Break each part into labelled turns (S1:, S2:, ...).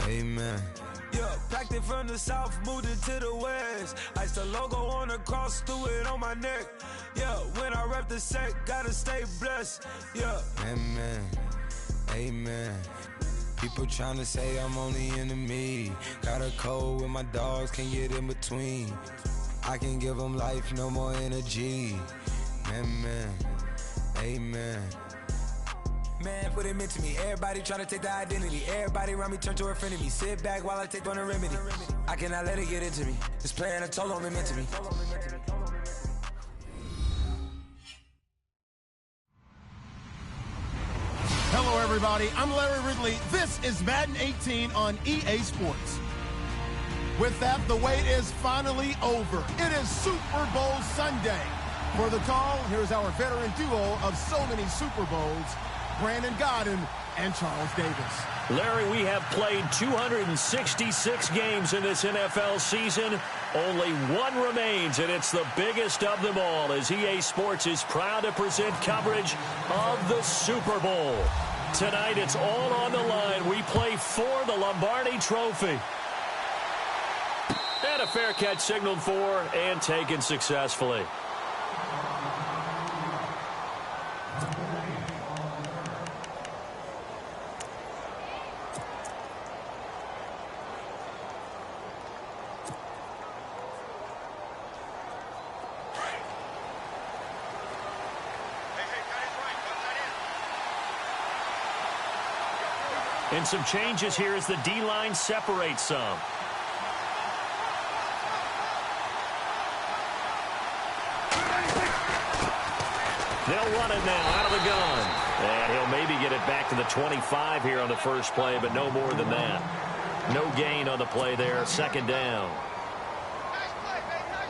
S1: Amen.
S2: Yeah, packed it from the south, moved it to the west. Iced the logo on the cross, threw it on my neck. Yeah, when I rep the set, gotta stay blessed. Yeah.
S1: Amen. Amen. People tryna say I'm on the enemy. Got a code with my dogs, can't get in between. I can give them life, no more energy. Amen. Amen.
S2: Man, what it meant to me. Everybody tryna take the identity. Everybody around me turn to a friend of me. Sit back while I take on a remedy. I cannot let it get into me. This playing a toll on me, meant to me.
S3: Hello, everybody. I'm Larry Ridley. This is Madden 18 on EA Sports. With that, the wait is finally over. It is Super Bowl Sunday. For the call, here's our veteran duo of so many Super Bowls, Brandon Godden and Charles Davis.
S4: Larry, we have played 266 games in this NFL season. Only one remains, and it's the biggest of them all, as EA Sports is proud to present coverage of the Super Bowl. Tonight, it's all on the line. We play for the Lombardi Trophy. And a fair catch signaled for and taken successfully. And some changes here as the D-line separates some. They'll run it now out of the gun. And he'll maybe get it back to the 25 here on the first play, but no more than that. No gain on the play there. Second down.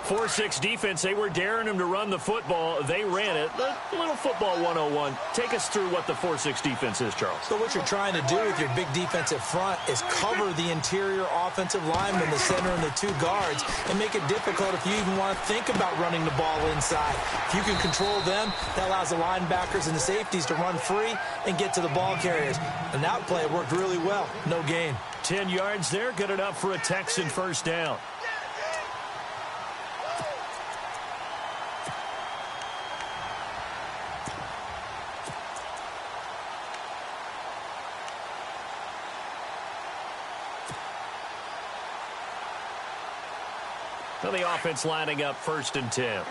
S4: 4-6 defense, they were daring him to run the football. They ran it. A little football 101. Take us through what the 4-6 defense is, Charles.
S5: So what you're trying to do with your big defensive front is cover the interior offensive lineman, the center, and the two guards, and make it difficult if you even want to think about running the ball inside. If you can control them, that allows the linebackers and the safeties to run free and get to the ball carriers. And that play worked really well. No gain.
S4: 10 yards there, good enough for a Texan first down. So the offense lining up 1st and 10.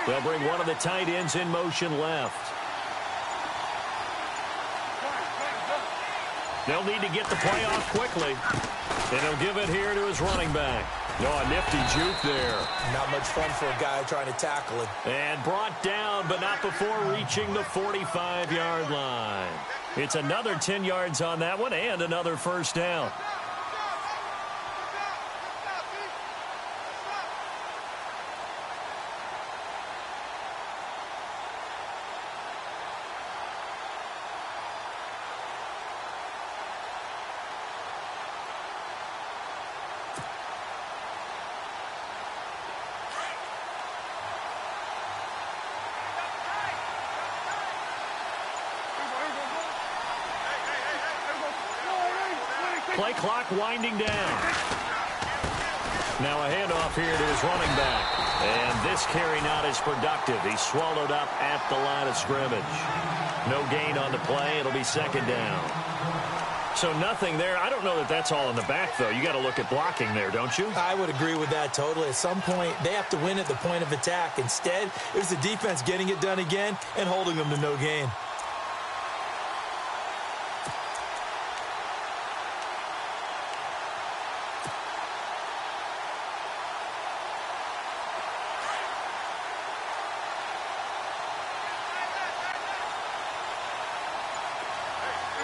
S4: They'll bring one of the tight ends in motion left. They'll need to get the play off quickly. And he'll give it here to his running back. A nifty juke there.
S5: Not much fun for a guy trying to tackle it.
S4: And brought down, but not before reaching the 45-yard line. It's another 10 yards on that one and another first down. Play clock winding down. Now a handoff here to his running back. And this carry not as productive. He's swallowed up at the line of scrimmage. No gain on the play. It'll be second down. So nothing there. I don't know that that's all in the back, though. You got to look at blocking there, don't you?
S5: I would agree with that totally. At some point, they have to win at the point of attack. Instead, it was the defense getting it done again and holding them to no gain.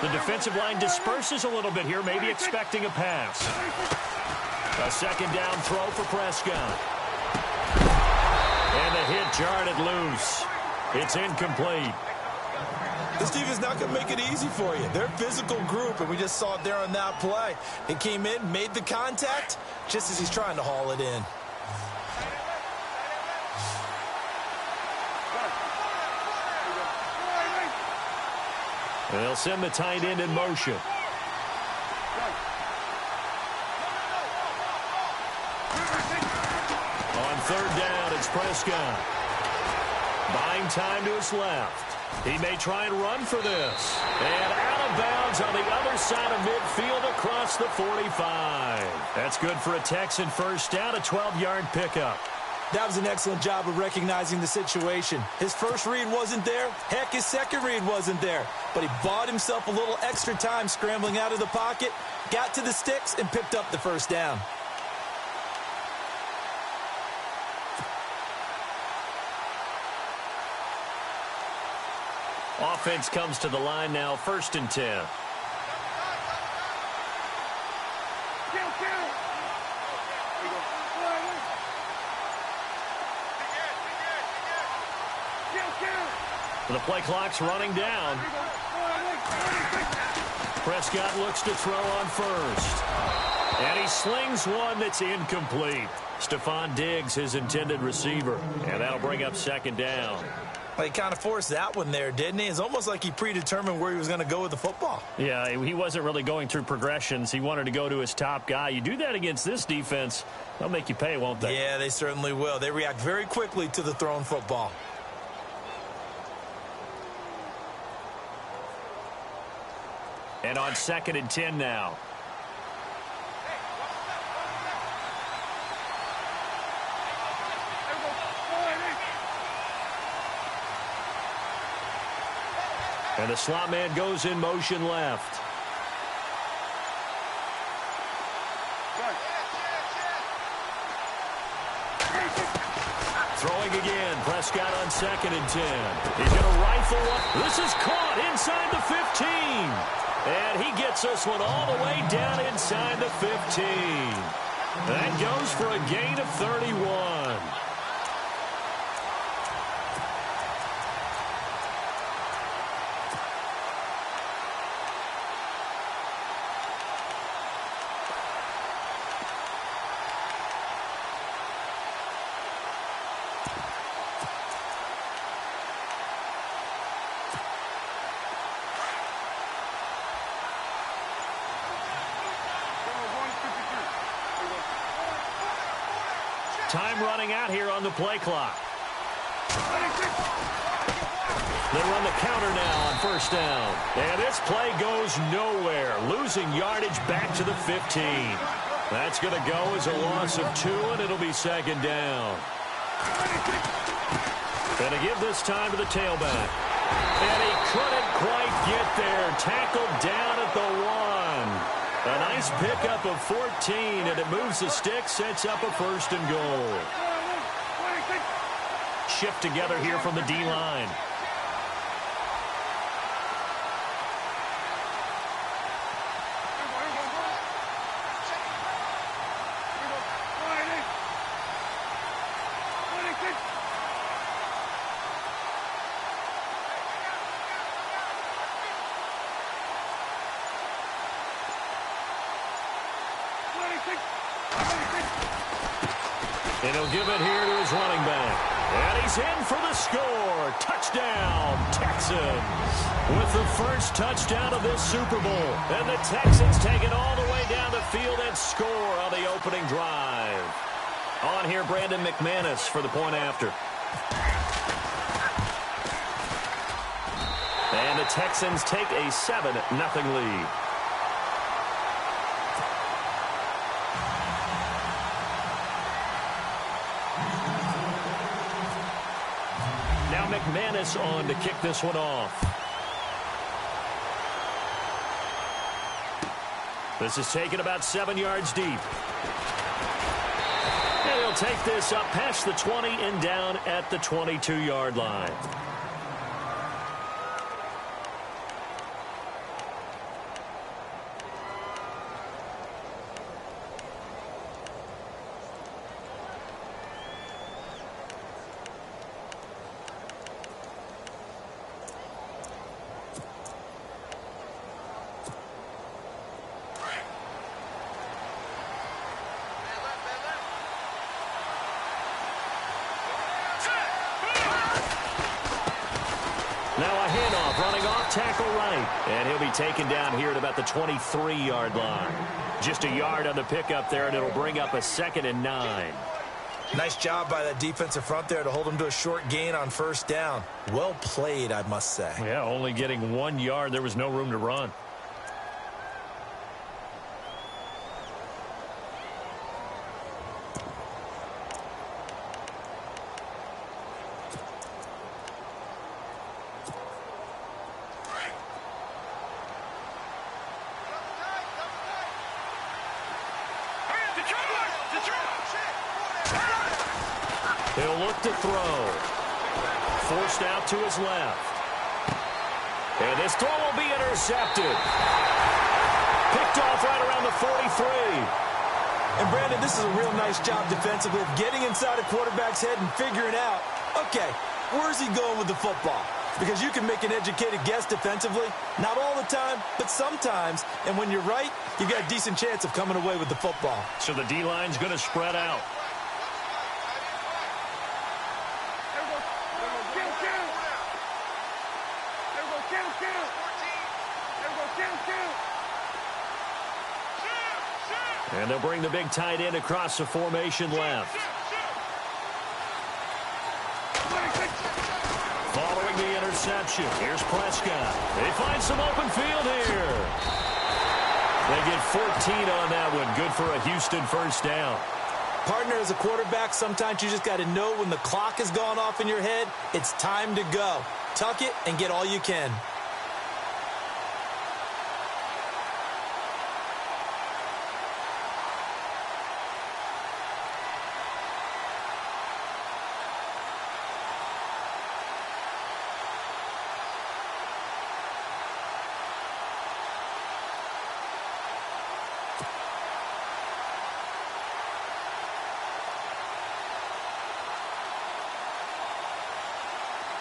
S4: The defensive line disperses a little bit here, maybe expecting a pass. A second down throw for Prescott. And the hit jarred it loose. It's incomplete.
S5: This team is not going to make it easy for you. They're a physical group, and we just saw it there on that play. He came in, made the contact, just as he's trying to haul it in.
S4: And they'll send the tight end in motion. On third down, it's Prescott. Buying time to his left. He may try and run for this. And out of bounds on the other side of midfield across the 45. That's good for a Texan first down, a 12-yard pickup.
S5: That was an excellent job of recognizing the situation. His first read wasn't there. Heck, his second read wasn't there. But he bought himself a little extra time scrambling out of the pocket, got to the sticks, and picked up the first down.
S4: Offense comes to the line now, 1st and 10. The play clock's running down. Prescott looks to throw on first. And he slings one that's incomplete. Stephon Diggs, his intended receiver. And that'll bring up 2nd down.
S5: Well, he kind of forced that one there, didn't he? It's almost like he predetermined where he was going to go with the football.
S4: Yeah, he wasn't really going through progressions. He wanted to go to his top guy. You do that against this defense, they'll make you pay, won't they?
S5: Yeah, they certainly will. They react very quickly to the thrown football.
S4: And on 2nd and 10 now. And the slot man goes in motion left. Throwing again. Prescott on 2nd and 10. He's going to rifle one. This is caught inside the 15. And he gets this one all the way down inside the 15. That goes for a gain of 31. Time running out here on the play clock. They run the counter now on 1st down. And this play goes nowhere. Losing yardage back to the 15. That's going to go as a loss of 2, and it'll be 2nd down. And to give this time to the tailback. And he couldn't quite get there. Tackled down at the 1. A nice pickup of 14, and it moves the stick, sets up a 1st and goal. Shift together here from the D-line. And he'll give it here to his running back. And he's in for the score. Touchdown, Texans. With the first touchdown of this Super Bowl. And the Texans take it all the way down the field and score on the opening drive. On here, Brandon McManus for the point after. And the Texans take a 7-0 lead. McManus on to kick this one off. This is taken about 7 yards deep. And he'll take this up past the 20 and down at the 22-yard line. Now a handoff, running off tackle right. And he'll be taken down here at about the 23-yard line. Just a yard on the pickup there, and it'll bring up a 2nd and 9.
S5: Nice job by that defensive front there to hold him to a short gain on 1st down. Well played, I must say.
S4: Yeah, only getting 1 yard. There was no room to run. He'll look to throw. Forced out to his left. And this throw will be intercepted. Picked off right around the 43.
S5: And, Brandon, this is a real nice job defensively of getting inside a quarterback's head and figuring out, okay, where's he going with the football? Because you can make an educated guess defensively. Not all the time, but sometimes. And when you're right, you've got a decent chance of coming away with the football.
S4: So the D-line's going to spread out. And they'll bring the big tight end across the formation left. Following the interception, here's Prescott. They find some open field here. They get 14 on that one. Good for a Houston 1st down.
S5: Partner, as a quarterback, sometimes you just got to know when the clock has gone off in your head, it's time to go. Tuck it and get all you can.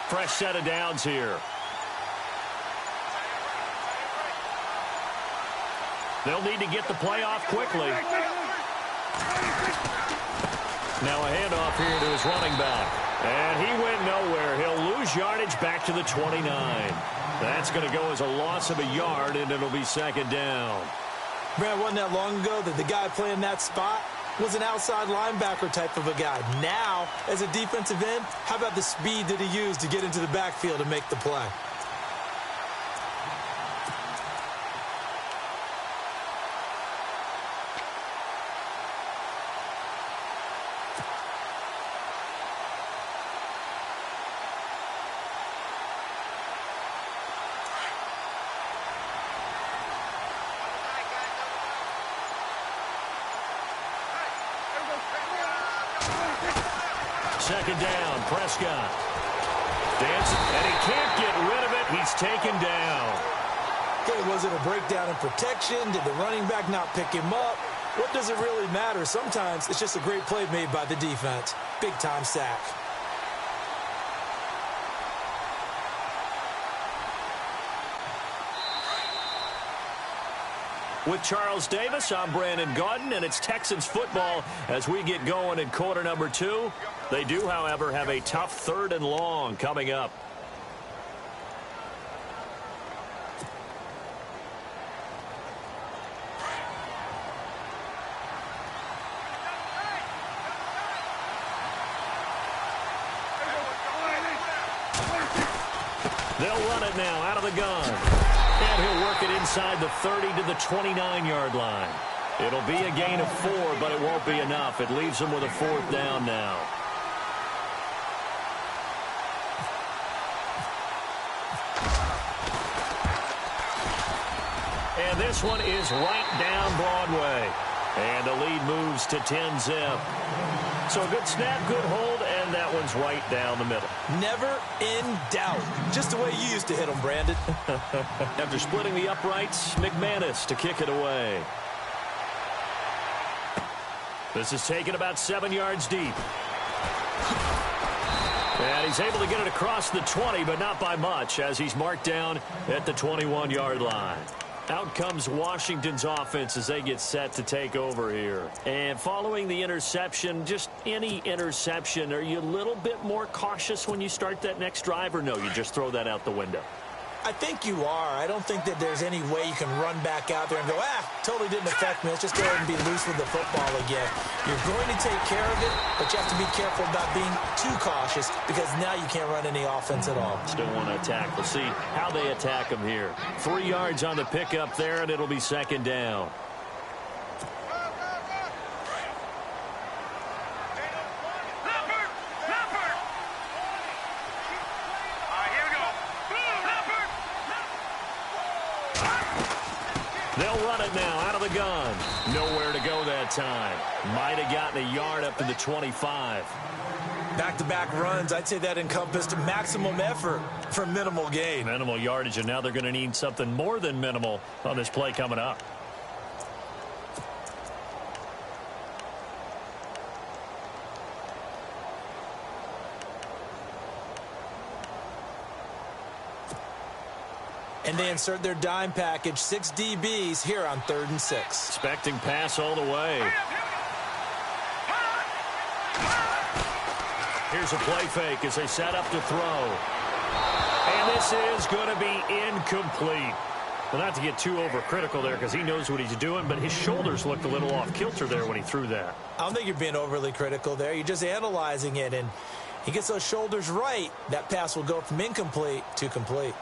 S4: Fresh set of downs here. They'll need to get the play off quickly. Now a handoff here to his running back. And he went nowhere. He'll lose yardage back to the 29. That's going to go as a loss of a yard, and it'll be 2nd down.
S5: Brad, wasn't that long ago that the guy playing that spot was an outside linebacker type of a guy. Now, as a defensive end, how about the speed that he used to get into the backfield and make the play?
S4: Second down, Prescott. Dancing, and he can't get rid of it. He's taken down.
S5: Okay, was it a breakdown in protection? Did the running back not pick him up? What does it really matter? Sometimes it's just a great play made by the defense. Big-time sack.
S4: With Charles Davis, I'm Brandon Gaudin, and it's Texans football as we get going in quarter number 2. They do, however, have a tough 3rd and long coming up. They'll run it now out of the gun. And he'll work it inside the 30 to the 29-yard line. It'll be a gain of 4, but it won't be enough. It leaves him with a 4th down now. And this one is right down Broadway. And the lead moves to 10-zip. So a good snap, good hold, and that one's right down the middle.
S5: Never in doubt. Just the way you used to hit them, Brandon.
S4: After splitting the uprights, McManus to kick it away. This is taken about 7 yards deep. And he's able to get it across the 20, but not by much, as he's marked down at the 21-yard line. Out comes Washington's offense as they get set to take over here. And following the interception, just any interception, are you a little bit more cautious when you start that next drive, or no, you just throw that out the window?
S5: I think you are. I don't think that there's any way you can run back out there and go, totally didn't affect me. Let's just go ahead and be loose with the football again. You're going to take care of it, but you have to be careful about being too cautious because now you can't run any offense at all.
S4: Still want to attack. We'll see how they attack them here. 3 yards on the pickup there, and it'll be second down. They'll run it now out of the gun. Nowhere to go that time. Might have gotten a yard up to the 25.
S5: Back-to-back runs, I'd say that encompassed maximum effort for minimal gain.
S4: Minimal yardage, and now they're going to need something more than minimal on this play coming up.
S5: And they insert their dime package, 6 DBs here on 3rd and 6.
S4: Expecting pass all the way. Here's a play fake as they set up to throw. And this is going to be incomplete. Well, not to get too overcritical there because he knows what he's doing, but his shoulders looked a little off kilter there when he threw that.
S5: I don't think you're being overly critical there. You're just analyzing it, and he gets those shoulders right. That pass will go from incomplete to complete.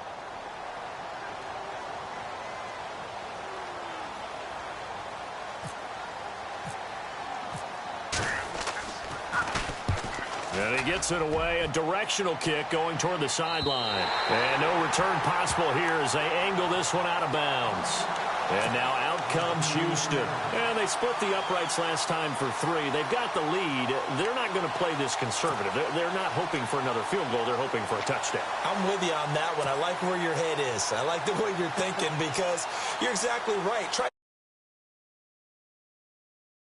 S4: And he gets it away, a directional kick going toward the sideline. And no return possible here as they angle this one out of bounds. And now out comes Houston. And they split the uprights last time for 3. They've got the lead. They're not going to play this conservative. They're not hoping for another field goal. They're hoping for a touchdown.
S5: I'm with you on that one. I like where your head is. I like the way you're thinking because you're exactly right. Try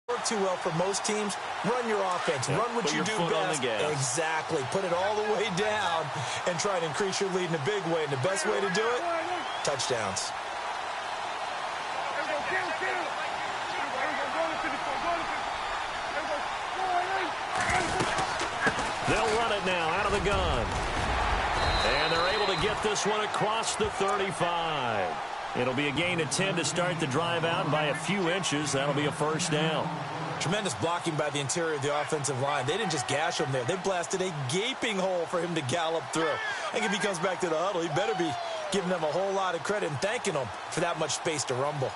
S5: work too well for most teams. Run your offense. Run what you do best. Exactly. Put it all the way down and try to increase your lead in a big way. And the best way to do it, touchdowns.
S4: They'll run it now out of the gun. And they're able to get this one across the 35. It'll be a gain of 10 to start the drive out by a few inches. That'll be a first down.
S5: Tremendous blocking by the interior of the offensive line. They didn't just gash him there. They blasted a gaping hole for him to gallop through. I think if he comes back to the huddle, he better be giving them a whole lot of credit and thanking them for that much space to rumble.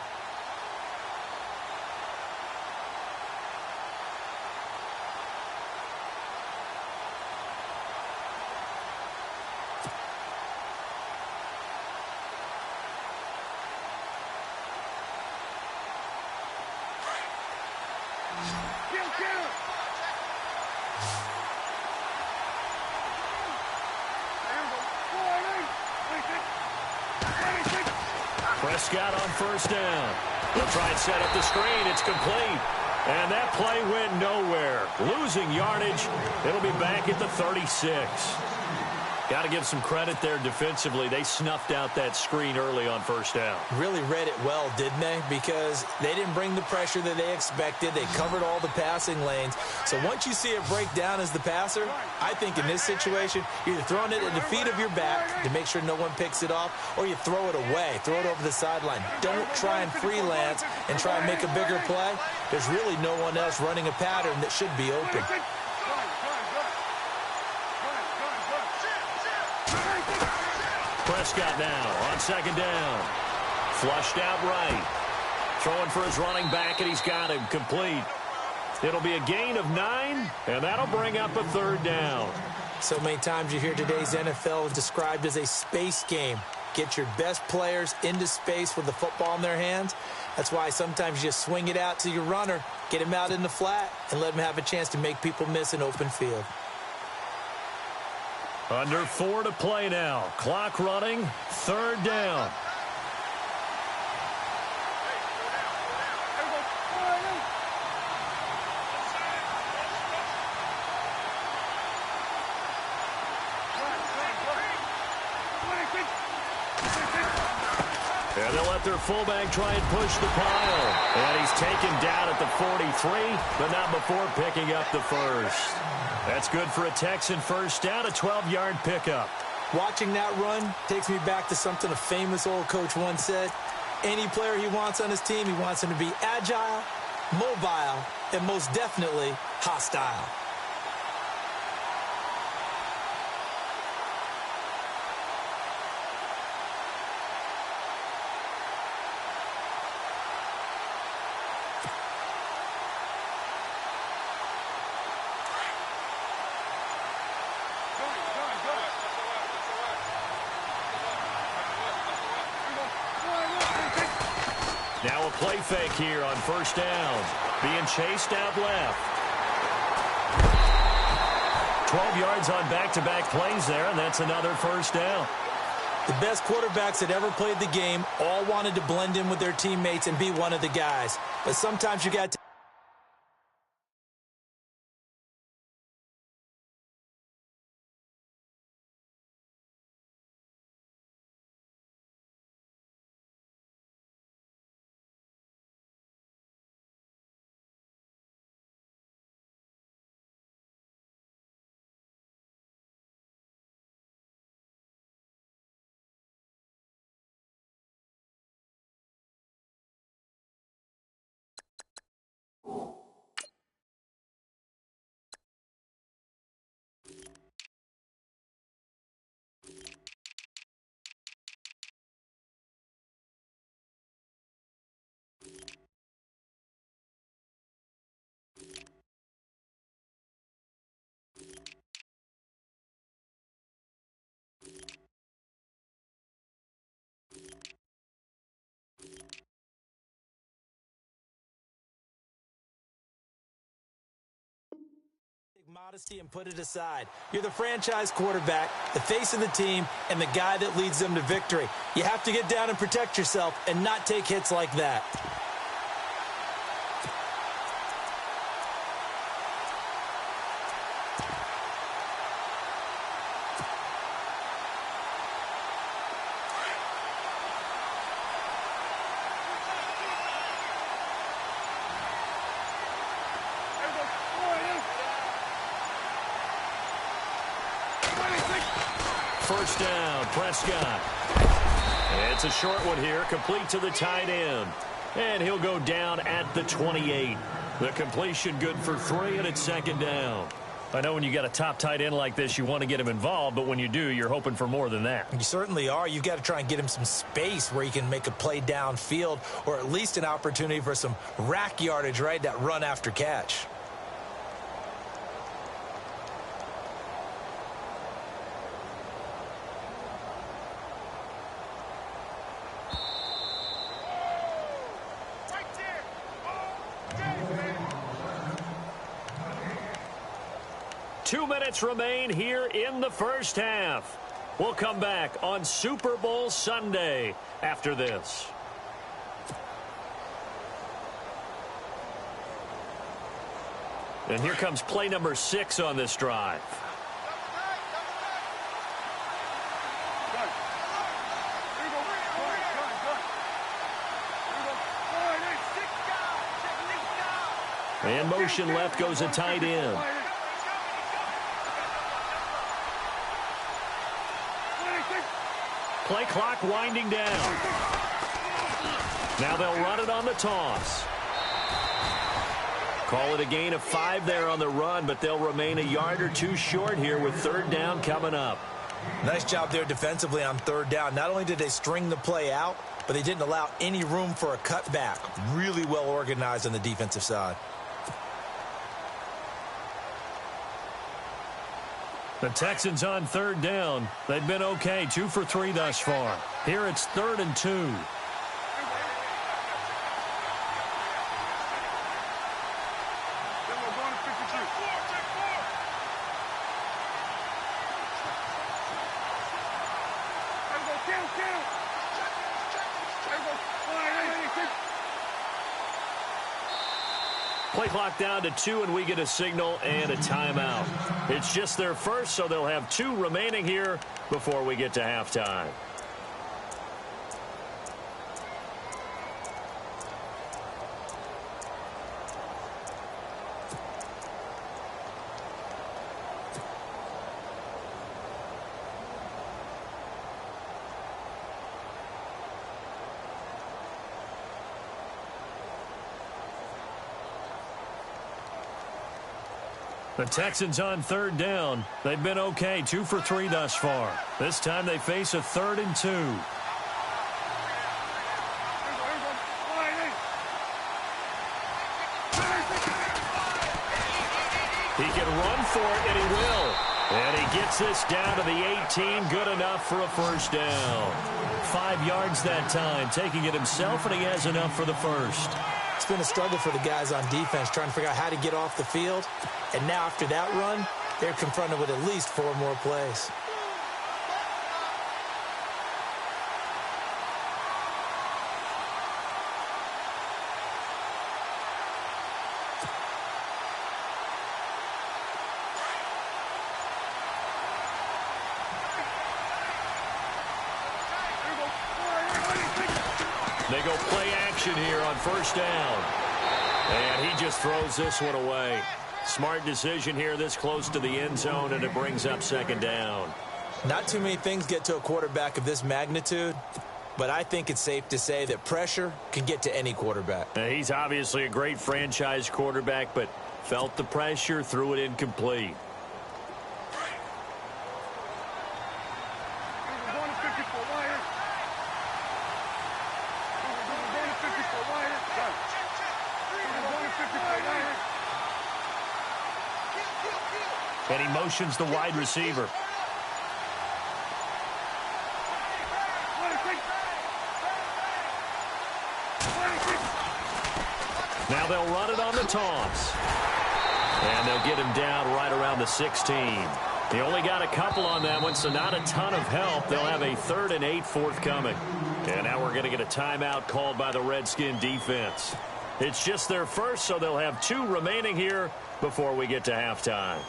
S4: Prescott on first down. They'll try and set up the screen. It's complete. And that play went nowhere. Losing yardage. It'll be back at the 36. Got to give some credit there defensively. They snuffed out that screen early on first down.
S5: Really read it well, didn't they? Because they didn't bring the pressure that they expected. They covered all the passing lanes. So once you see it break down as the passer, I think in this situation, you're either throwing it at the feet of your back to make sure no one picks it off, or you throw it away, throw it over the sideline. Don't try and freelance and try and make a bigger play. There's really no one else running a pattern that should be open.
S4: Prescott now on second down. Flushed out right. Throwing for his running back, and he's got him complete. It'll be a gain of 9, and that'll bring up a third down.
S5: So many times you hear today's NFL described as a space game. Get your best players into space with the football in their hands. That's why sometimes you just swing it out to your runner, get him out in the flat, and let him have a chance to make people miss an open field.
S4: Under 4 to play now. Clock running. Third down. And they'll let their fullback try and push the pile. And he's taken down at the 43, but not before picking up the first. That's good for a Texan first down, a 12-yard pickup.
S5: Watching that run takes me back to something a famous old coach once said. Any player he wants on his team, he wants him to be agile, mobile, and most definitely hostile.
S4: Now a play fake here on first down. Being chased out left. 12 yards on back-to-back plays there, and that's another first down.
S5: The best quarterbacks that ever played the game all wanted to blend in with their teammates and be one of the guys. But sometimes you got to... modesty and put it aside. You're the franchise quarterback, the face of the team, and the guy that leads them to victory. You have to get down and protect yourself and not take hits like that.
S4: First down, Prescott. It's a short one here, complete to the tight end. And he'll go down at the 28. The completion good for 3, and it's second down. I know when you got a top tight end like this, you want to get him involved, but when you do, you're hoping for more than that.
S5: You certainly are. You've got to try and get him some space where he can make a play downfield, or at least an opportunity for some rack yardage, right? That run after catch.
S4: Two minutes remain here in the first half. We'll come back on Super Bowl Sunday after this. And here comes play number 6 on this drive. And motion left goes a tight end. Play clock winding down. Now they'll run it on the toss. Call it a gain of 5 there on the run, but they'll remain a yard or 2 short here with third down coming up.
S5: Nice job there defensively on third down. Not only did they string the play out, but they didn't allow any room for a cutback. Really well organized on the defensive side.
S4: The Texans on third down. They've been okay, 2 for 3 thus far. Here it's 3rd and 2. Play clock down to 2, and we get a signal and a timeout. It's just their first, so they'll have 2 remaining here before we get to halftime. The Texans on third down. They've been okay, 2 for 3 thus far. This time they face a 3rd and 2. He can run for it, and he will. And he gets this down to the 18, good enough for a first down. 5 yards that time, taking it himself, and he has enough for the first.
S5: It's been a struggle for the guys on defense trying to figure out how to get off the field. And now after that run, they're confronted with at least 4 more plays.
S4: They go play action here on first down. And he just throws this one away. Smart decision here this close to the end zone, and it brings up 2nd down.
S5: Not too many things get to a quarterback of this magnitude, but I think it's safe to say that pressure can get to any quarterback.
S4: Now, he's obviously a great franchise quarterback, but felt the pressure, threw it incomplete. And he motions the wide receiver. Now they'll run it on the toss. And they'll get him down right around the 16. He only got a couple on that one, so not a ton of help. They'll have a 3rd and 8 forthcoming. And now we're going to get a timeout called by the Redskin defense. It's just their first, so they'll have 2 remaining here before we get to halftime.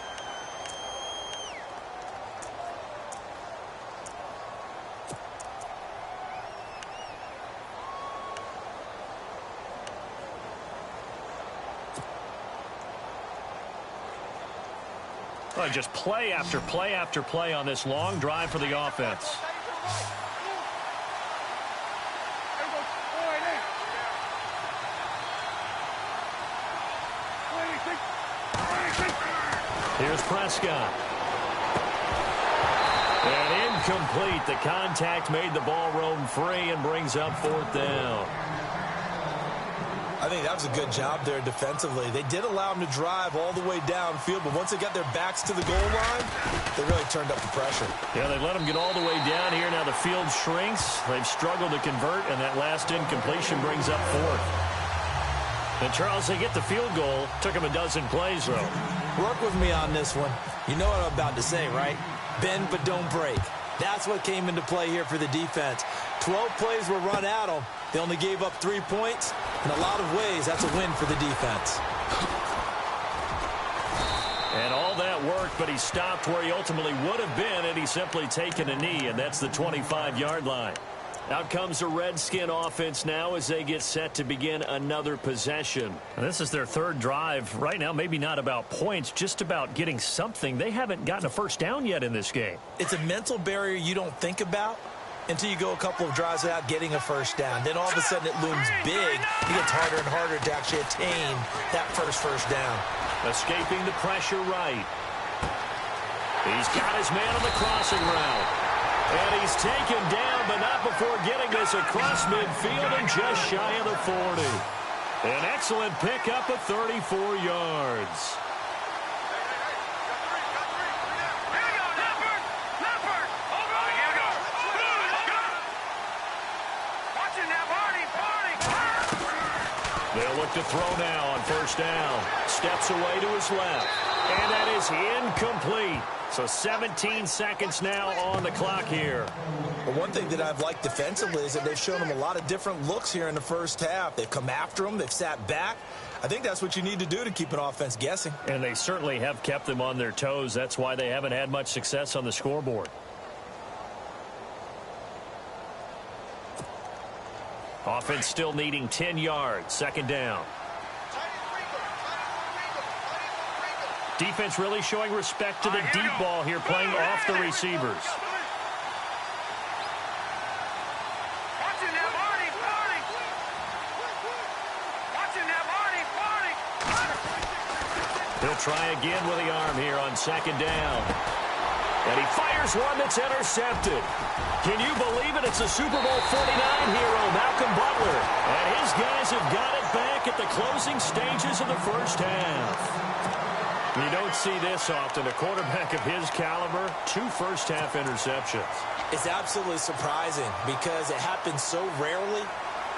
S4: Well, just play after play after play on this long drive for the offense. Here's Prescott. And incomplete. The contact made the ball roam free and brings up 4th down.
S5: I think that was a good job there defensively. They did allow them to drive all the way downfield, but once they got their backs to the goal line, they really turned up the pressure.
S4: Yeah, they let them get all the way down here. Now the field shrinks. They've struggled to convert, and that last incompletion brings up 4th. And, Charles, they get the field goal. Took them a dozen plays, though.
S5: Work with me on this one. You know what I'm about to say, right? Bend but don't break. That's what came into play here for the defense. 12 plays were run at them. They only gave up 3 points. In a lot of ways, that's a win for the defense.
S4: And all that worked, but he stopped where he ultimately would have been, and he's simply taken a knee, and that's the 25-yard line. Out comes the Redskin offense now as they get set to begin another possession. And this is their 3rd drive. Right now, maybe not about points, just about getting something. They haven't gotten a first down yet in this game.
S5: It's a mental barrier you don't think about until you go a couple of drives without getting a first down. Then all of a sudden it looms big. It gets harder and harder to actually attain that first down.
S4: Escaping the pressure right. He's got his man on the crossing route. And he's taken down, but not before getting this across midfield and just shy of the 40. An excellent pickup of 34 yards. They'll look to throw now on first down. Steps away to his left. And that is incomplete. So 17 seconds now on the clock here.
S5: Well, one thing that I've liked defensively is that they've shown them a lot of different looks here in the first half. They've come after them. They've sat back. I think that's what you need to do to keep an offense guessing.
S4: And they certainly have kept them on their toes. That's why they haven't had much success on the scoreboard. Offense still needing 10 yards. 2nd down. Defense really showing respect to the deep ball here, playing off the receivers. He'll try again with the arm here on second down. And he fires one that's intercepted. Can you believe it? It's a Super Bowl 49 hero, Malcolm Butler. And his guys have got it back at the closing stages of the first half. You don't see this often. A quarterback of his caliber, 2 first-half interceptions.
S5: It's absolutely surprising because it happens so rarely.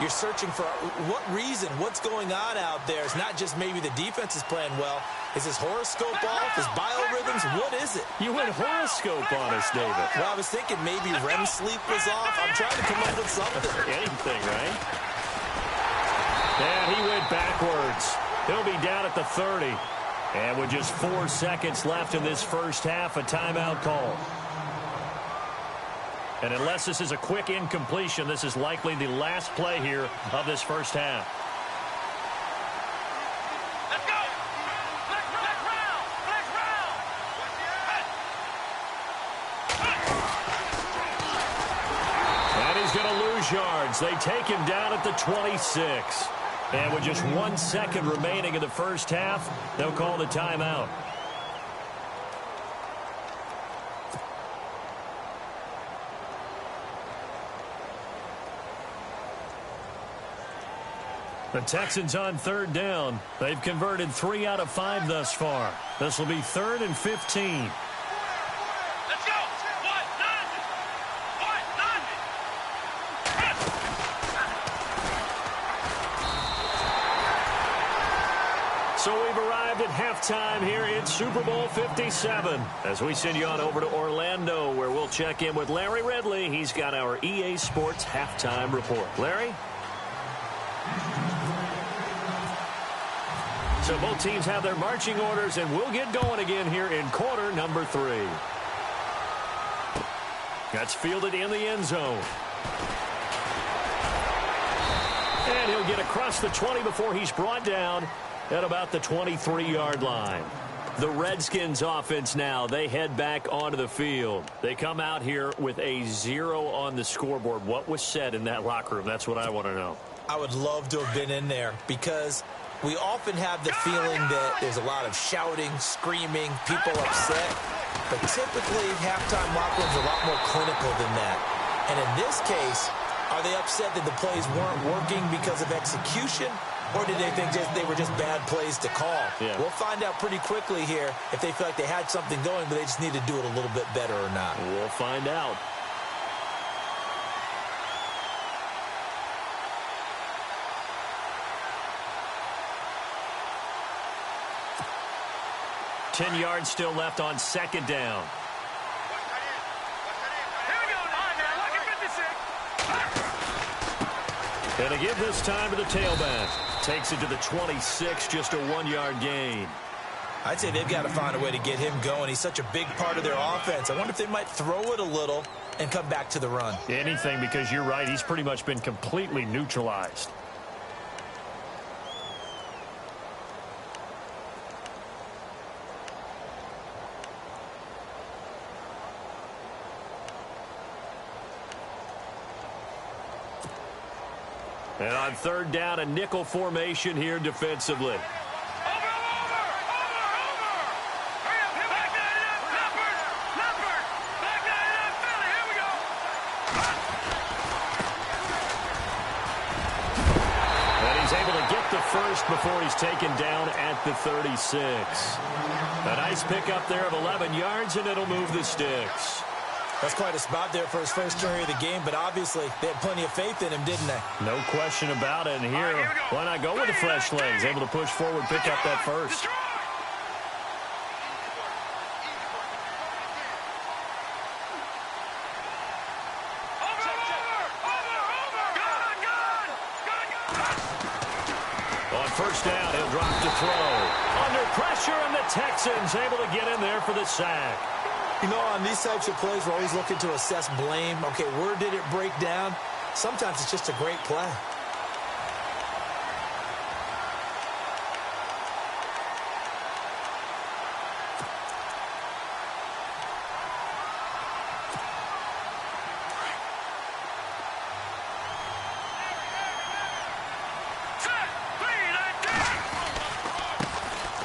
S5: You're searching for what reason, what's going on out there. It's not just maybe the defense is playing well. Is his horoscope off? His biorhythms? What is it?
S4: You went horoscope on us, David.
S5: Well, I was thinking maybe REM sleep was off. I'm trying to come up with something.
S4: Anything, right? And he went backwards. He'll be down at the 30. And with just 4 seconds left in this first half, a timeout call. And unless this is a quick incompletion, this is likely the last play here of this first half.
S6: Let's go! Flex round!
S4: And he's going to lose yards. They take him down at the 26. And with just 1 second remaining in the first half, they'll call the timeout. The Texans on third down. They've converted 3 out of 5 thus far. This will be 3rd and 15.
S6: Let's go!
S4: So we've arrived at halftime here in Super Bowl 57. As we send you on over to Orlando, where we'll check in with Larry Ridley. He's got our EA Sports halftime report. Larry? So both teams have their marching orders, and we'll get going again here in quarter number 3. That's fielded in the end zone. And he'll get across the 20 before he's brought down at about the 23-yard line. The Redskins offense now, they head back onto the field. They come out here with a 0 on the scoreboard. What was said in that locker room? That's what I want to know.
S5: I would love to have been in there because we often have the feeling that there's a lot of shouting, screaming, people upset. But typically, halftime locker rooms are a lot more clinical than that. And in this case, are they upset that the plays weren't working because of execution? Or did they think they were just bad plays to call?
S4: Yeah.
S5: We'll find out pretty quickly here if they feel like they had something going, but they just need to do it a little bit better or not.
S4: We'll find out. Ten yards still left on second down. And a give this time to the tailback. Takes it to the 26, just a 1-yard gain.
S5: I'd say they've got to find a way to get him going. He's such a big part of their offense. I wonder if they might throw it a little and come back to the run.
S4: Anything, because you're right. He's pretty much been completely neutralized. And on third down, a nickel formation here defensively. And he's able to get the first before he's taken down at the 36. A nice pickup there of 11 yards, and it'll move the sticks.
S5: That's quite a spot there for his first carry of the game, but obviously they had plenty of faith in him, didn't they?
S4: No question about it. And here, why not go with the fresh legs? Able to push forward, pick up that first. On first down, he'll drop to throw. Under pressure, and the Texans able to get in there for the sack.
S5: You know, on these types of plays, we're always looking to assess blame. Okay, where did it break down? Sometimes it's just a great play.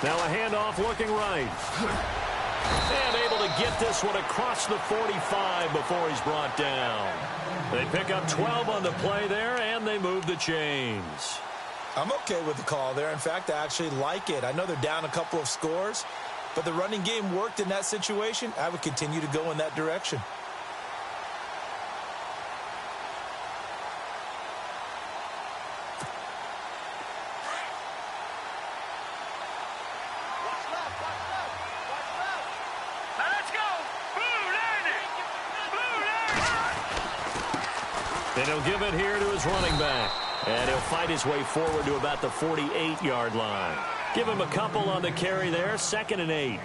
S4: Now a handoff looking right. And able to get this one across the 45 before he's brought down. They pick up 12 on the play there, and they move the chains.
S5: I'm okay with the call there. In fact, I actually like it. I know they're down a couple of scores, but the running game worked in that situation. I would continue to go in that direction.
S4: And he'll give it here to his running back. And he'll fight his way forward to about the 48-yard line. Give him a couple on the carry there, 2nd and 8.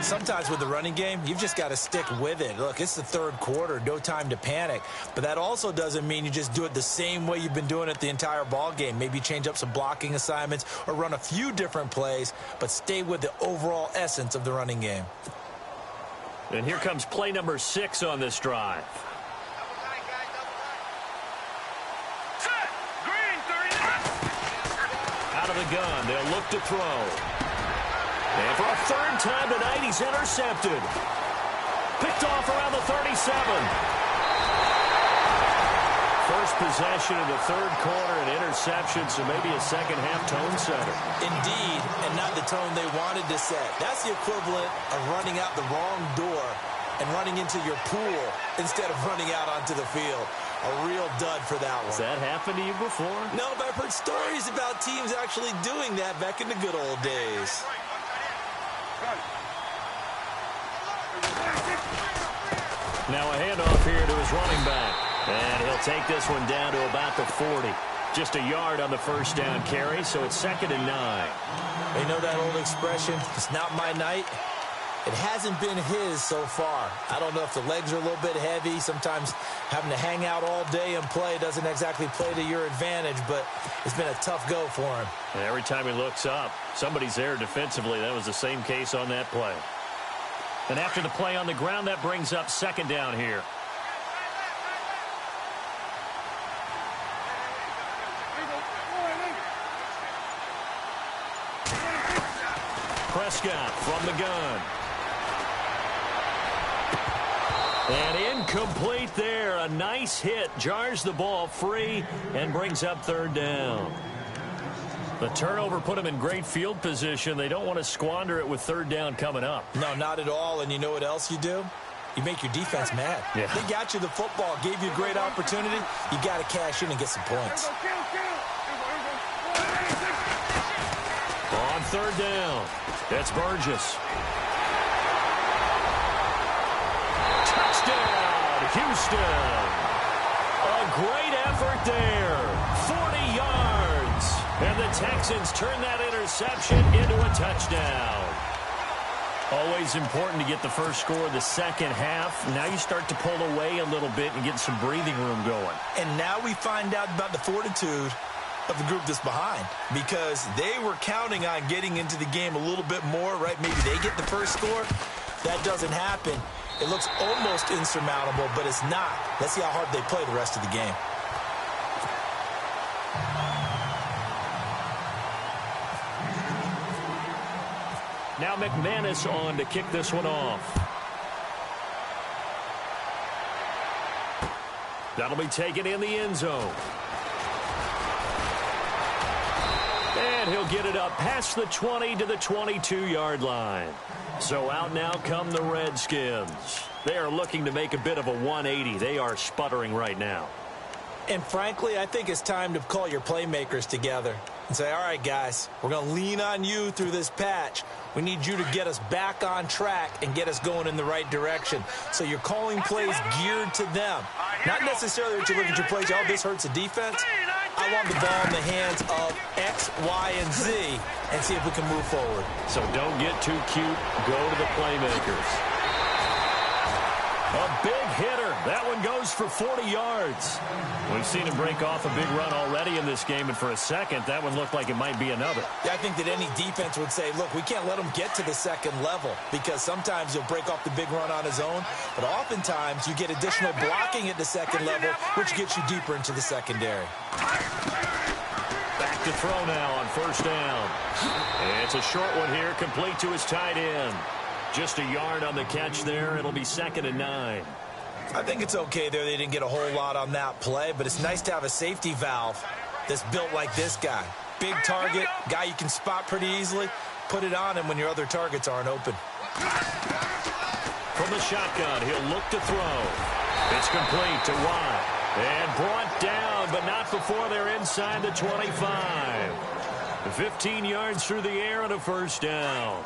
S5: Sometimes with the running game, you've just got to stick with it. Look, it's the third quarter, no time to panic. But that also doesn't mean you just do it the same way you've been doing it the entire ball game. Maybe change up some blocking assignments or run a few different plays, but stay with the overall essence of the running game.
S4: And here comes play number 6 on this drive. Out of the gun, they'll look to throw. And for a third time tonight, he's intercepted. Picked off around the 37. First possession of the third quarter, an interception, so maybe a second-half tone setter.
S5: Indeed, and not the tone they wanted to set. That's the equivalent of running out the wrong door and running into your pool instead of running out onto the field. A real dud for that one.
S4: Has that happened to you before?
S5: No, but I've heard stories about teams actually doing that back in the good old days.
S4: Now a handoff here to his running back. And he'll take this one down to about the 40. Just a yard on the first down carry, so it's 2nd and 9.
S5: They know that old expression, it's not my night. It hasn't been his so far. I don't know if the legs are a little bit heavy. Sometimes having to hang out all day and play doesn't exactly play to your advantage, but it's been a tough go for him.
S4: And every time he looks up, somebody's there defensively. That was the same case on that play. And after the play on the ground, that brings up 2nd down here. Prescott from the gun. And incomplete there. A nice hit. Jars the ball free and brings up 3rd down. The turnover put them in great field position. They don't want to squander it with 3rd down coming up.
S5: No, not at all. And you know what else you do? You make your defense mad.
S4: Yeah.
S5: They got you the football, gave you a great opportunity. You got to cash in and get some points.
S4: On 3rd down, it's Burgess. Touchdown, Houston. A great effort there. 40 yards. And the Texans turn that interception into a touchdown. Always important to get the first score of the second half. Now you start to pull away a little bit and get some breathing room going.
S5: And now we find out about the fortitude of the group that's behind, because they were counting on getting into the game a little bit more, right? Maybe they get the first score. That doesn't happen. It looks almost insurmountable, but it's not. Let's see how hard they play the rest of the game.
S4: Now McManus on to kick this one off. That'll be taken in the end zone. And he'll get it up past the 20 to the 22-yard line. So out now come the Redskins. They are looking to make a bit of a 180. They are sputtering right now.
S5: And frankly, I think it's time to call your playmakers together and say, all right, guys, we're going to lean on you through this patch. We need you to get us back on track and get us going in the right direction. So you're calling plays geared to them. Not necessarily that you look at your plays, oh, this hurts the defense. I want the ball in the hands of X, Y, and Z and see if we can move forward.
S4: So don't get too cute. Go to the playmakers. A big hitter. That one goes for 40 yards. We've seen him break off a big run already in this game, and for a second, that one looked like it might be another.
S5: Yeah, I think that any defense would say, look, we can't let him get to the second level, because sometimes he'll break off the big run on his own, but oftentimes you get additional blocking at the second level, which gets you deeper into the secondary.
S4: Back to throw now on first down. And it's a short one here, complete to his tight end. Just a yard on the catch there. It'll be 2nd and 9.
S5: I think it's okay there. They didn't get a whole lot on that play, but it's nice to have a safety valve that's built like this guy. Big target, guy you can spot pretty easily. Put it on him when your other targets aren't open.
S4: From the shotgun, he'll look to throw. It's complete to Watt. And brought down, but not before they're inside the 25. 15 yards through the air and a first down.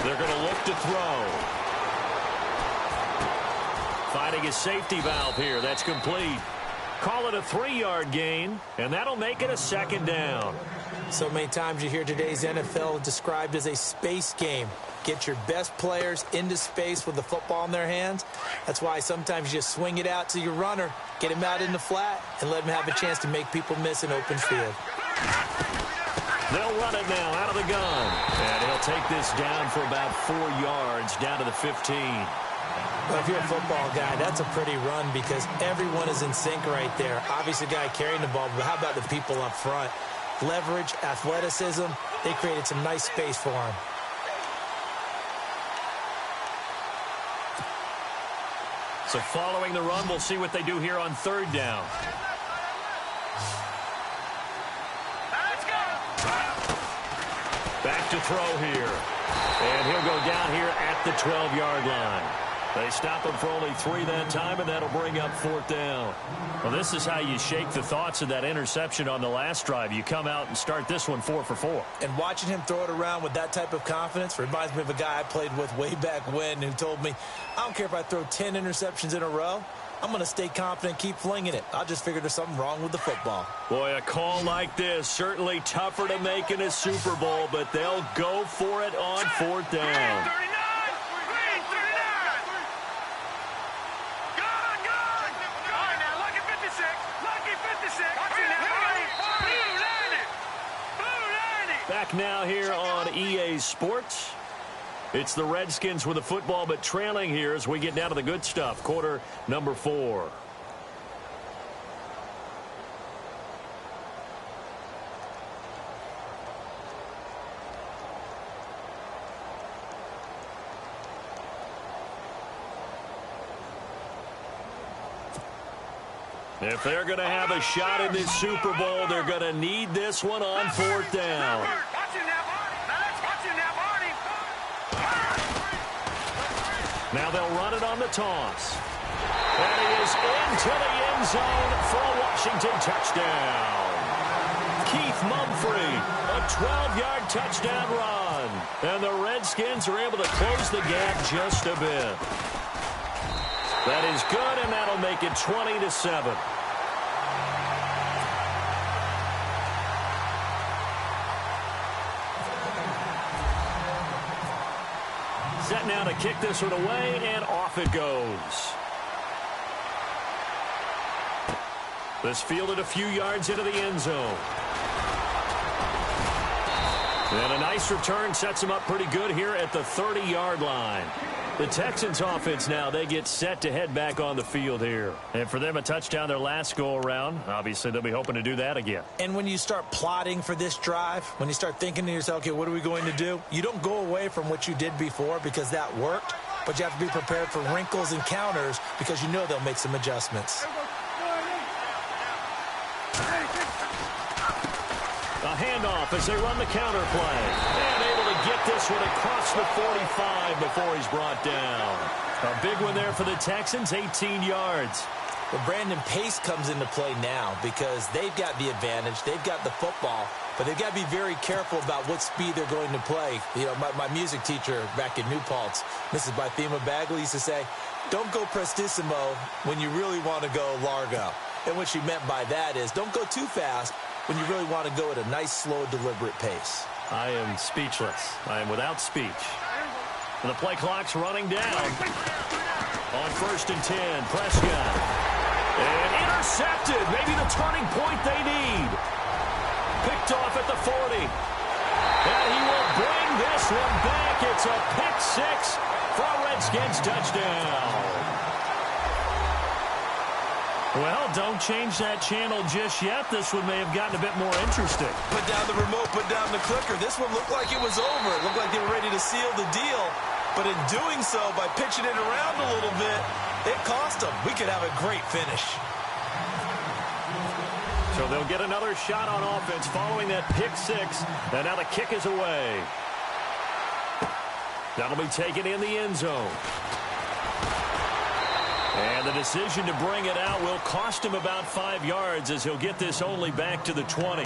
S4: They're going to look to throw. Finding his safety valve here. That's complete. Call it a 3-yard gain, and that'll make it a 2nd down.
S5: So many times you hear today's NFL described as a space game. Get your best players into space with the football in their hands. That's why sometimes you just swing it out to your runner, get him out in the flat, and let him have a chance to make people miss an open field.
S4: They'll run it now out of the gun. And he'll take this down for about 4 yards, down to the 15.
S5: Well, if you're a football guy, that's a pretty run because everyone is in sync right there. Obviously, the guy carrying the ball, but how about the people up front? Leverage, athleticism, they created some nice space for him.
S4: So following the run, we'll see what they do here on 3rd down. Back to throw here. And he'll go down here at the 12-yard line. They stop him for only 3 that time, and that'll bring up 4th down. Well, this is how you shake the thoughts of that interception on the last drive. You come out and start this one 4 for 4.
S5: And watching him throw it around with that type of confidence reminds me of a guy I played with way back when who told me, I don't care if I throw 10 interceptions in a row. I'm going to stay confident, keep flinging it. I just figured there's something wrong with the football.
S4: Boy, a call like this, certainly tougher to make in a Super Bowl, but they'll go for it on 4th down. Back now here on EA Sports. It's the Redskins with the football, but trailing here as we get down to the good stuff. Quarter number 4. If they're going to have a shot in this Super Bowl, they're going to need this one on 4th down. Now they'll run it on the toss. That is into the end zone for a Washington touchdown. Keith Mumphrey, a 12-yard touchdown run. And the Redskins are able to close the gap just a bit. That is good, and that'll make it 20-7. Set now to kick this one away, and off it goes. This fielded a few yards into the end zone. And a nice return sets him up pretty good here at the 30-yard line. The Texans offense now, they get set to head back on the field here. And for them, a touchdown their last go-around. Obviously, they'll be hoping to do that again.
S5: And when you start plotting for this drive, when you start thinking to yourself, okay, what are we going to do? You don't go away from what you did before because that worked, but you have to be prepared for wrinkles and counters because you know they'll make some adjustments.
S4: A handoff as they run the counter play. And able to get this one across the 45 before he's brought down. A big one there for the Texans, 18 yards.
S5: But Brandon, pace comes into play now because they've got the advantage. They've got the football, but they've got to be very careful about what speed they're going to play. You know, my music teacher back in New Paltz, Mrs. Bythema Bagley, used to say, don't go prestissimo when you really want to go largo. And what she meant by that is don't go too fast when you really want to go at a nice, slow, deliberate pace.
S4: I am speechless. I am without speech. And the play clock's running down. On 1st and 10, Prescott. And intercepted. Maybe the turning point they need. Picked off at the 40. And he will bring this one back. It's a pick 6 for a Redskins touchdown. Well, don't change that channel just yet. This one may have gotten a bit more interesting.
S5: Put down the remote, put down the clicker. This one looked like it was over. It looked like they were ready to seal the deal. But in doing so, by pitching it around a little bit, it cost them. We could have a great finish.
S4: So they'll get another shot on offense following that pick six. And now the kick is away. That'll be taken in the end zone. And the decision to bring it out will cost him about 5 yards as he'll get this only back to the 20.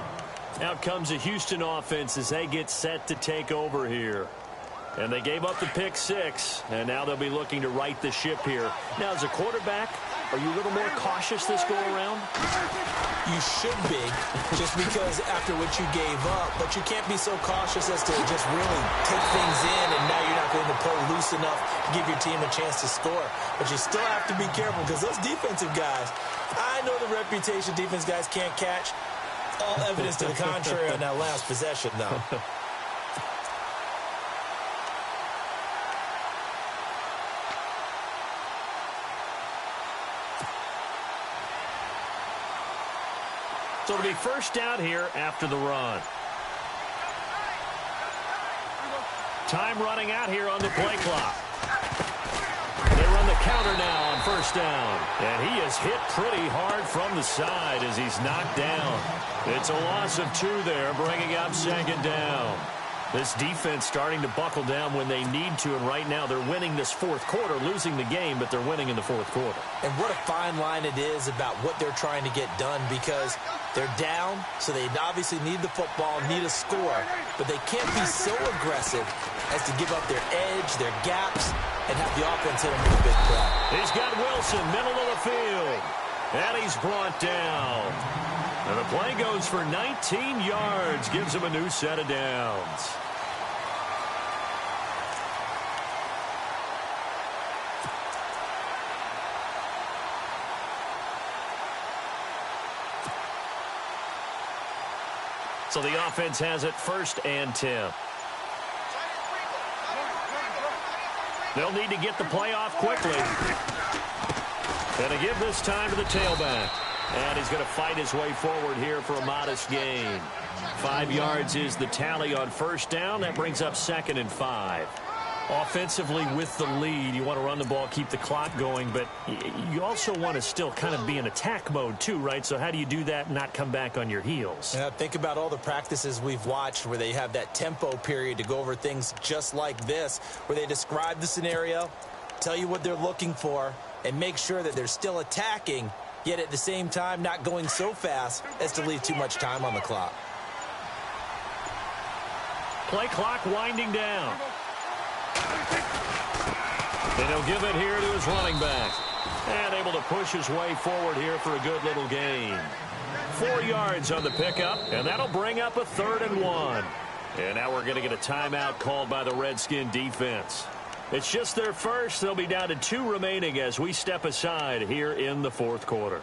S4: Out comes the Houston offense as they get set to take over here. And they gave up the pick six, and now they'll be looking to right the ship here. Now, as a quarterback, are you a little more cautious this go-around?
S5: You should be, just because after what you gave up. But you can't be so cautious as to just really take things in, and now you're not going to play loose enough to give your team a chance to score. But you still have to be careful because those defensive guys, I know the reputation defense guys can't catch. All evidence to the contrary on that last possession, though.
S4: So it'll be first down here after the run. Time running out here on the play clock. They run the counter now on first down. And he is hit pretty hard from the side as he's knocked down. It's a loss of 2 there, bringing up second down. This defense starting to buckle down when they need to, and right now they're winning this fourth quarter, losing the game, but they're winning in the fourth quarter.
S5: And what a fine line it is about what they're trying to get done, because they're down, so they obviously need the football, need a score, but they can't be so aggressive as to give up their edge, their gaps, and have the offense hit them with a big play.
S4: He's got Wilson, middle of the field, and he's brought down. And the play goes for 19 yards, gives him a new set of downs. So the offense has it 1st and 10. They'll need to get the play off quickly. And to give this time to the tailback. And he's going to fight his way forward here for a modest gain. 5 yards is the tally on first down. That brings up 2nd and 5. Offensively with the lead, you want to run the ball, keep the clock going, but you also want to still kind of be in attack mode too, right? So how do you do that and not come back on your heels?
S5: Yeah, think about all the practices we've watched where they have that tempo period to go over things just like this, where they describe the scenario, tell you what they're looking for, and make sure that they're still attacking, yet at the same time not going so fast as to leave too much time on the clock.
S4: Play clock winding down. And he'll give it here to his running back. And able to push his way forward here for a good little gain. 4 yards on the pickup, and that'll bring up a 3rd and 1. And now we're going to get a timeout called by the Redskin defense. It's just their first. They'll be down to 2 remaining as we step aside here in the fourth quarter.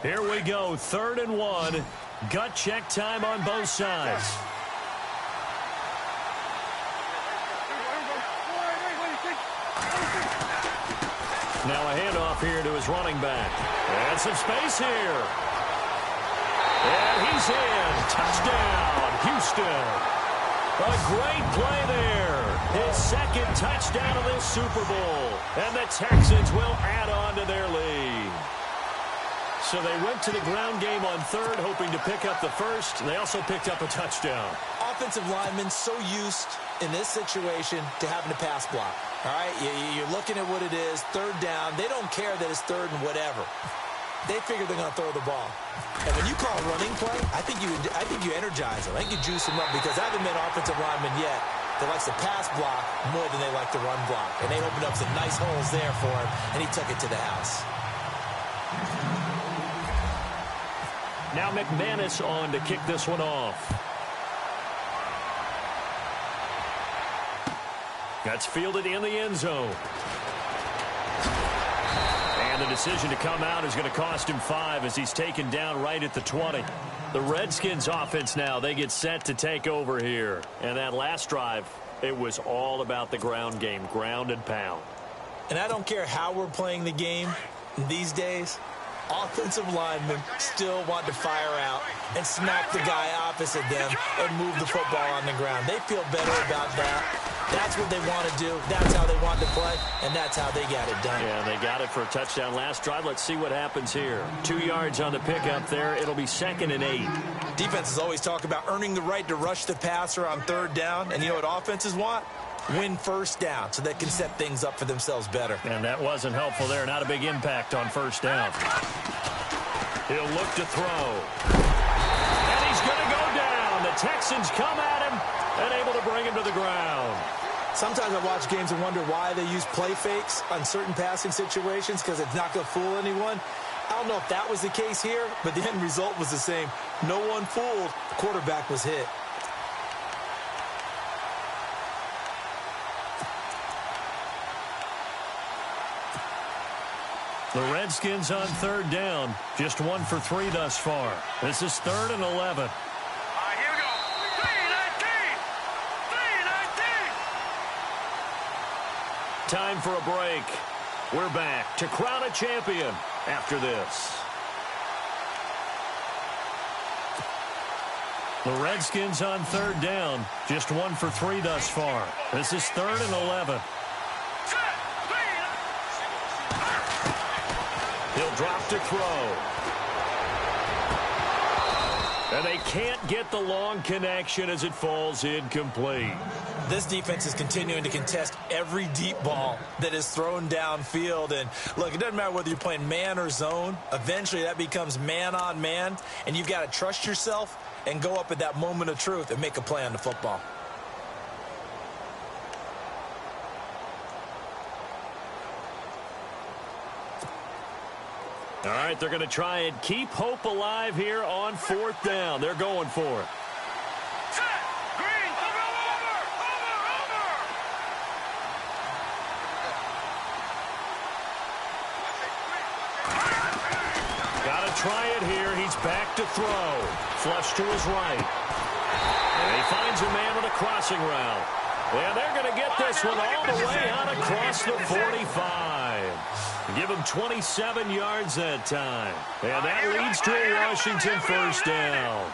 S4: Here we go, 3rd and 1. Gut check time on both sides. Now a handoff here to his running back. And some space here. And he's in. Touchdown, Houston. A great play there. His 2nd touchdown of this Super Bowl. And the Texans will add on to their lead. So they went to the ground game on 3rd, hoping to pick up the 1st. They also picked up a touchdown.
S5: Offensive linemen so used in this situation to having to pass block. All right, you're looking at what it is, 3rd down. They don't care that it's 3rd and whatever. They figure they're going to throw the ball. And when you call a running play, I think you energize them. I think you juice them up, because I haven't met an offensive lineman yet that likes to pass block more than they like to run block. And they opened up some nice holes there for him, and he took it to the house.
S4: Now McManus on to kick this one off. That's fielded in the end zone. And And the decision to come out is going to cost him 5 as he's taken down right at the 20. The Redskins offense now, they get set to take over here. And that last drive, it was all about the ground game, ground and pound.
S5: And I don't care how we're playing the game these days, offensive linemen still want to fire out and smack the guy opposite them and move the football on the ground. They feel better about that. That's what they want to do. That's how they want to play, and that's how they got it done.
S4: Yeah, they got it for a touchdown last drive. Let's see what happens here. 2 yards on the pickup there. It'll be 2nd and 8.
S5: Defenses always talk about earning the right to rush the passer on 3rd down, and you know what offenses want? Win 1st down so they can set things up for themselves better.
S4: And that wasn't helpful there. Not a big impact on 1st down. He'll look to throw. And he's going to go down. The Texans come at him and able to bring him to the ground.
S5: Sometimes I watch games and wonder why they use play fakes on certain passing situations because it's not going to fool anyone. I don't know if that was the case here, but the end result was the same. No one fooled. The quarterback was hit.
S4: The Redskins on 3rd down. Just 1 for 3 thus far. This is 3rd and 11.
S6: Here we go. 3-19. 3-19.
S4: Time for a break. We're back to crown a champion after this. The Redskins on 3rd down. Just 1 for 3 thus far. This is 3rd and 11. He'll drop to throw. And they can't get the long connection as it falls incomplete.
S5: This defense is continuing to contest every deep ball that is thrown downfield. And, look, it doesn't matter whether you're playing man or zone. Eventually, that becomes man-on-man, and you've got to trust yourself and go up at that moment of truth and make a play on the football.
S4: All right, they're going to try and keep hope alive here on 4th down. They're going for it.
S6: Set. Green. Over.
S4: Got to try it here. He's back to throw. Flush to his right. And he finds a man on a crossing route. And they're going to get this one all the way out across the 45. Give him 27 yards that time. And that leads to a Washington 1st down.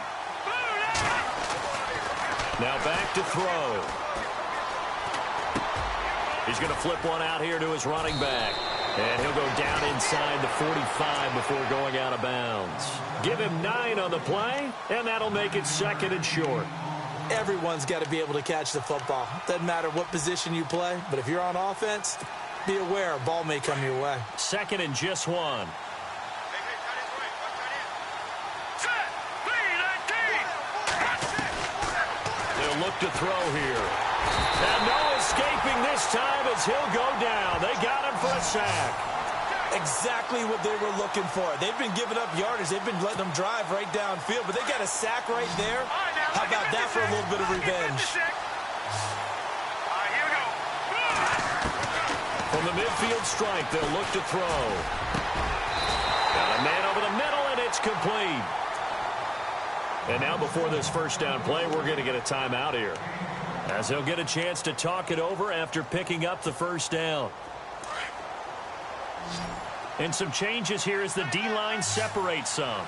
S4: Now back to throw. He's going to flip one out here to his running back. And he'll go down inside the 45 before going out of bounds. Give him 9 on the play, and that'll make it 2nd and short.
S5: Everyone's got to be able to catch the football. Doesn't matter what position you play, but if you're on offense, be aware a ball may come your way.
S4: 2nd and just 1.
S6: Set. 3-19.
S4: They'll look to throw here. And no escaping this time as he'll go down. They got him for a sack.
S5: Exactly what they were looking for. They've been giving up yardage. They've been letting them drive right downfield, but they got a sack right there. How about that for a little bit of revenge?
S6: Here we go.
S4: From the midfield strike, they'll look to throw. Got a man over the middle, and it's complete. And now before this 1st down play, we're going to get a timeout here, as they'll get a chance to talk it over after picking up the 1st down. And some changes here as the D-line separates some.
S6: Here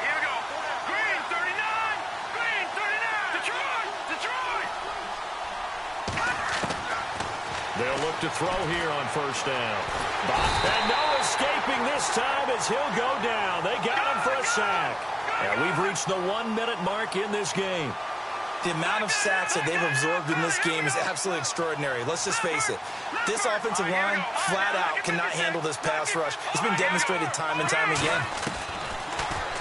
S6: we go. Green 39. Green 39. Detroit.
S4: They'll look to throw here on 1st down. And no escaping this time as he'll go down. They got him for a sack. And we've reached the 1-minute mark in this game.
S5: The amount of sacks that they've absorbed in this game is absolutely extraordinary. Let's just face it. This offensive line, flat out, cannot handle this pass rush. It's been demonstrated time and time again.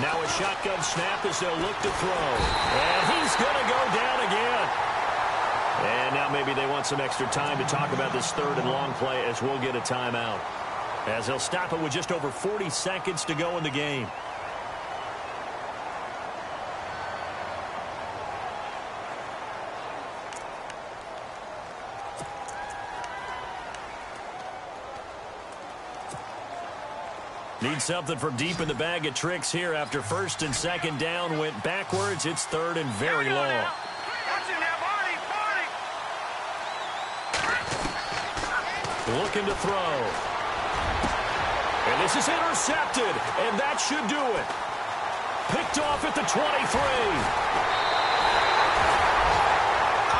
S4: Now a shotgun snap as they'll look to throw. And he's going to go down again. And now maybe they want some extra time to talk about this 3rd and long play as we'll get a timeout, as they'll stop it with just over 40 seconds to go in the game. Need something from deep in the bag of tricks here after first and second down went backwards. It's third and very long.
S6: Watch him now, Barney, Barney.
S4: Looking to throw. And this is intercepted, and that should do it. Picked off at the 23.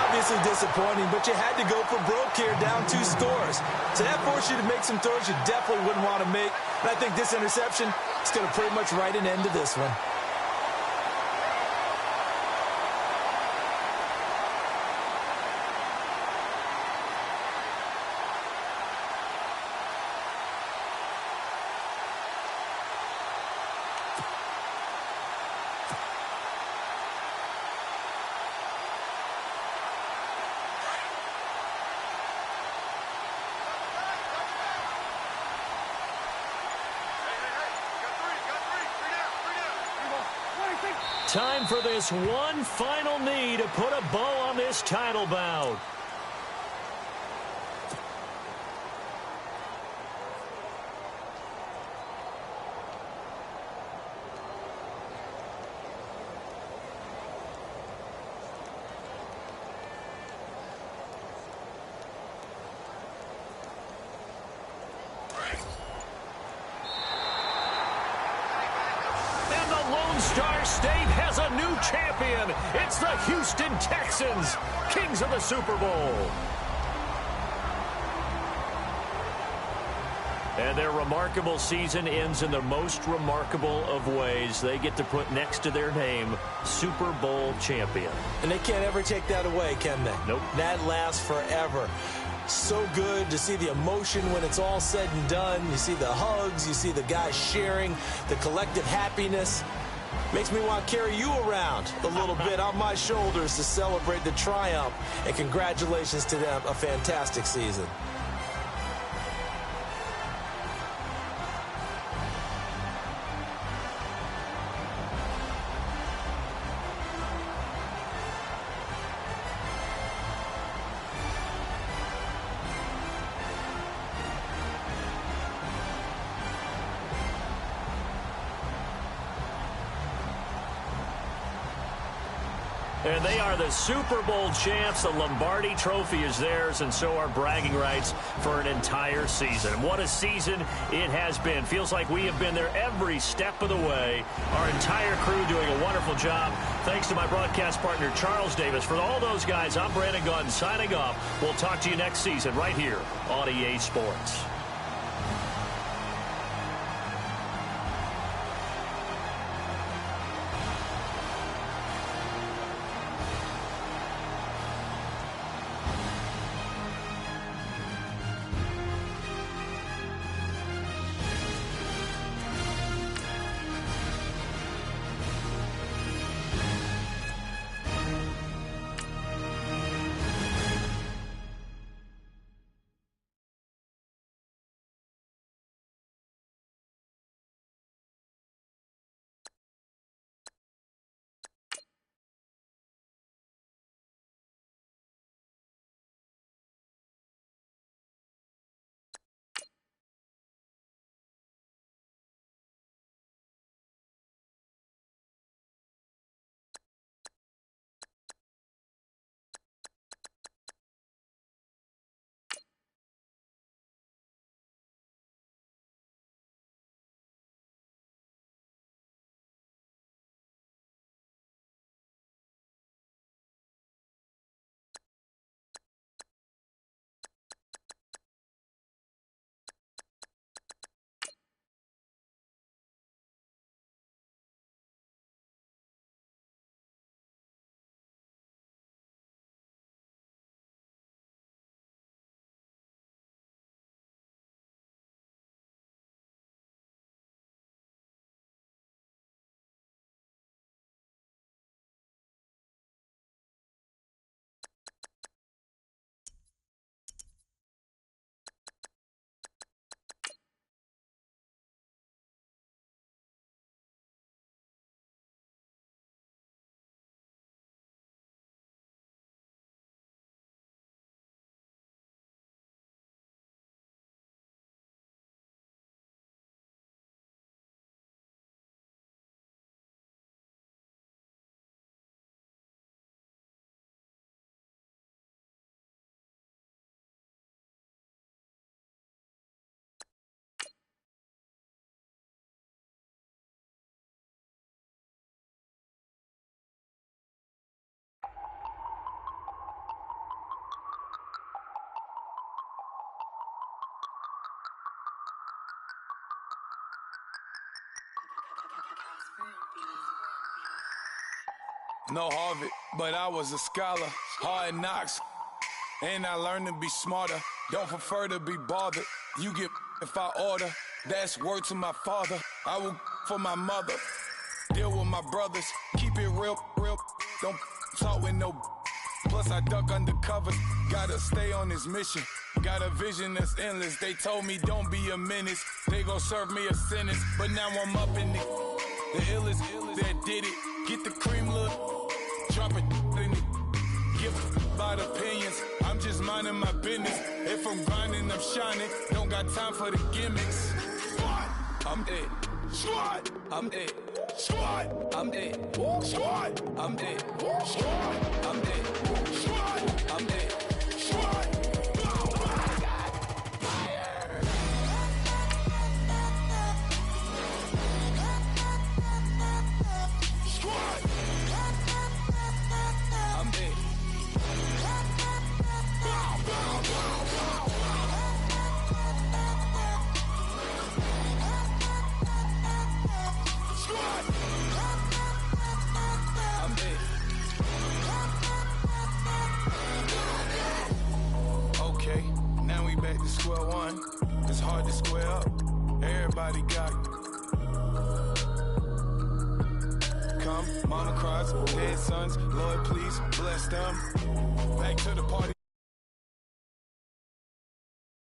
S5: Obviously disappointing, but you had to go for broke here, down 2 scores. So that forced you to make some throws you definitely wouldn't want to make. And I think this interception is going to pretty much write an end to this one.
S4: Time for this one final knee to put a bow on this title bout. Star State has a new champion. It's the Houston Texans, kings of the Super Bowl. And their remarkable season ends in the most remarkable of ways. They get to put next to their name, Super Bowl champion.
S5: And they can't ever take that away, can they?
S4: Nope.
S5: That lasts forever. So good to see the emotion when it's all said and done. You see the hugs, you see the guys sharing, the collective happiness. Makes me want to carry you around a little bit on my shoulders to celebrate the triumph. And congratulations to them, a fantastic season.
S4: And they are the Super Bowl champs. The Lombardi Trophy is theirs, and so are bragging rights for an entire season. And what a season it has been. Feels like we have been there every step of the way. Our entire crew doing a wonderful job. Thanks to my broadcast partner, Charles Davis. For all those guys, I'm Brandon Gunn signing off. We'll talk to you next season right here on EA Sports.
S7: no Harvard, but I was a scholar. Hard knocks, and I learned to be smarter. Don't prefer to be bothered. You get if I order. That's word to my father. I will for my mother. Deal with my brothers. Keep it real, real. Don't talk with no. Plus I duck undercover. Gotta stay on this mission. Got a vision that's endless. They told me don't be a menace. They gon' serve me a sentence. But now I'm up in it. The illest that did it. Get the cream look. Drop it in it. Give about opinions. I'm just minding my business. If I'm grinding, I'm shining. Don't got time for the gimmicks. Squad, I'm dead. Squad, I'm dead. Squad, I'm dead. Squad, I'm dead. Squad, I'm dead. Squad, I'm dead. Squad. Back to square one. It's hard to square up. Everybody got it. Come, mama cries, dead sons. Lord, please bless them. Back to